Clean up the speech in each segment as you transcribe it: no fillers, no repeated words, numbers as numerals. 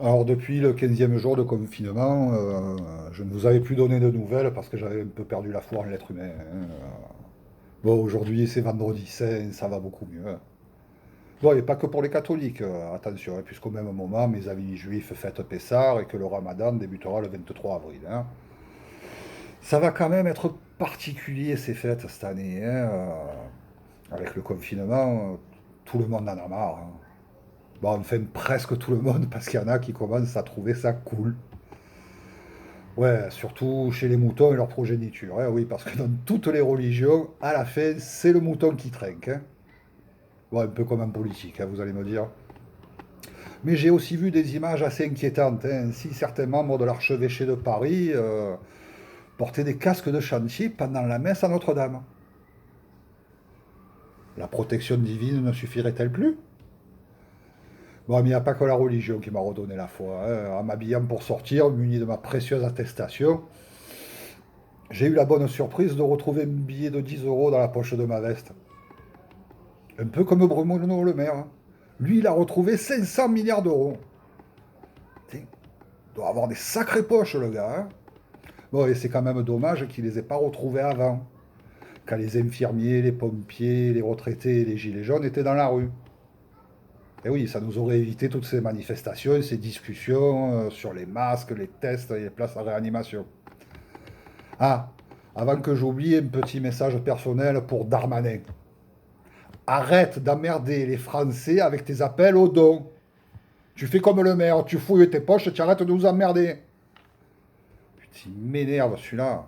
Alors depuis le 15e jour de confinement, je ne vous avais plus donné de nouvelles parce que j'avais un peu perdu la foi en l'être humain, hein. Bon, aujourd'hui c'est vendredi saint, ça va beaucoup mieux, hein. Bon, et pas que pour les catholiques, attention, hein, puisqu'au même moment, mes amis juifs fêtent Pessah et que le Ramadan débutera le 23 avril, hein. Ça va quand même être particulier ces fêtes cette année, hein, avec le confinement, tout le monde en a marre, hein. Bon, enfin presque tout le monde, parce qu'il y en a qui commencent à trouver ça cool. Ouais, surtout chez les moutons et leur progéniture, hein, oui, parce que dans toutes les religions, à la fin, c'est le mouton qui trinque, hein. Bon, un peu comme en politique, hein, vous allez me dire. Mais j'ai aussi vu des images assez inquiétantes, hein. Ainsi, certains membres de l'archevêché de Paris portaient des casques de chantier pendant la messe à Notre-Dame. La protection divine ne suffirait-elle plus? Bon, mais il n'y a pas que la religion qui m'a redonné la foi, hein. En m'habillant pour sortir, muni de ma précieuse attestation, j'ai eu la bonne surprise de retrouver un billet de 10 euros dans la poche de ma veste. Un peu comme Bruno Le Maire, hein. Lui, il a retrouvé 500 milliards d'euros. Il doit avoir des sacrées poches, le gars, hein. Bon, et c'est quand même dommage qu'il ne les ait pas retrouvés avant, quand les infirmiers, les pompiers, les retraités et les gilets jaunes étaient dans la rue. Et oui, ça nous aurait évité toutes ces manifestations, ces discussions sur les masques, les tests et les places en réanimation. Ah, avant que j'oublie, un petit message personnel pour Darmanin. Arrête d'emmerder les Français avec tes appels aux dons. Tu fais comme le maire, tu fouilles tes poches, tu arrêtes de nous emmerder. Putain, il m'énerve celui-là.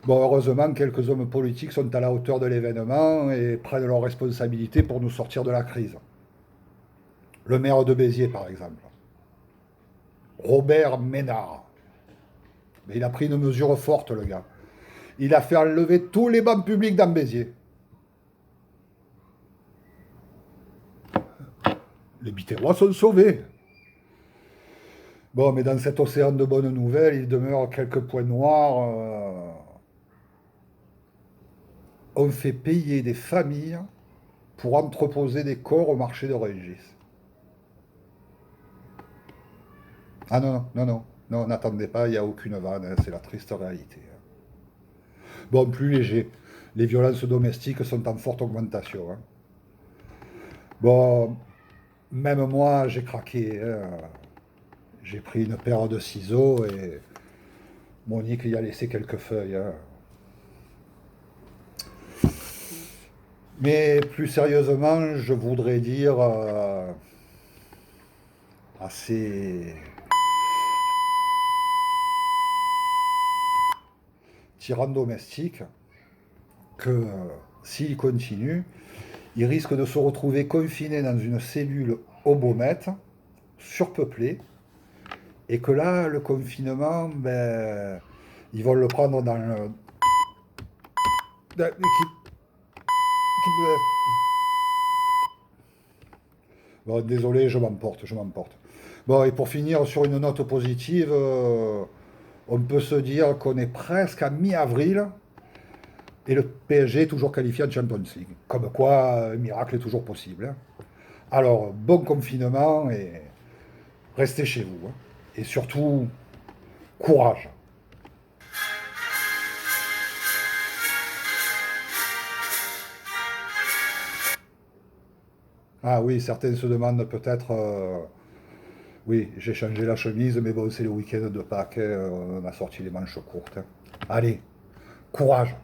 Bon, heureusement, quelques hommes politiques sont à la hauteur de l'événement et prennent leurs responsabilités pour nous sortir de la crise. Le maire de Béziers, par exemple. Robert Ménard. Mais il a pris une mesure forte, le gars. Il a fait enlever tous les bancs publics dans Béziers. Les Biterrois sont sauvés. Bon, mais dans cet océan de bonnes nouvelles, il demeure quelques points noirs. On fait payer des familles pour entreposer des corps au marché de Rungis. Ah non, non, non, non, non, n'attendez pas, il n'y a aucune vanne, hein, c'est la triste réalité, hein. Bon, plus léger, les violences domestiques sont en forte augmentation, hein. Bon, même moi, j'ai craqué, hein. J'ai pris une paire de ciseaux et Monique y a laissé quelques feuilles, hein. Mais plus sérieusement, je voudrais dire à ces tyrans domestiques que s'ils continuent, ils risquent de se retrouver confinés dans une cellule obomètre, surpeuplée, et que là, le confinement, ben, ils vont le prendre dans le... Bon, désolé, je m'emporte, je m'emporte. Bon, et pour finir sur une note positive, on peut se dire qu'on est presque à mi-avril et le PSG est toujours qualifié en Champions League. Comme quoi, un miracle est toujours possible, hein. Alors, bon confinement et restez chez vous, hein. Et surtout, courage. Ah oui, certains se demandent peut-être, oui, j'ai changé la chemise, mais bon, c'est le week-end de Pâques, hein, on a sorti les manches courtes, hein. Allez, courage.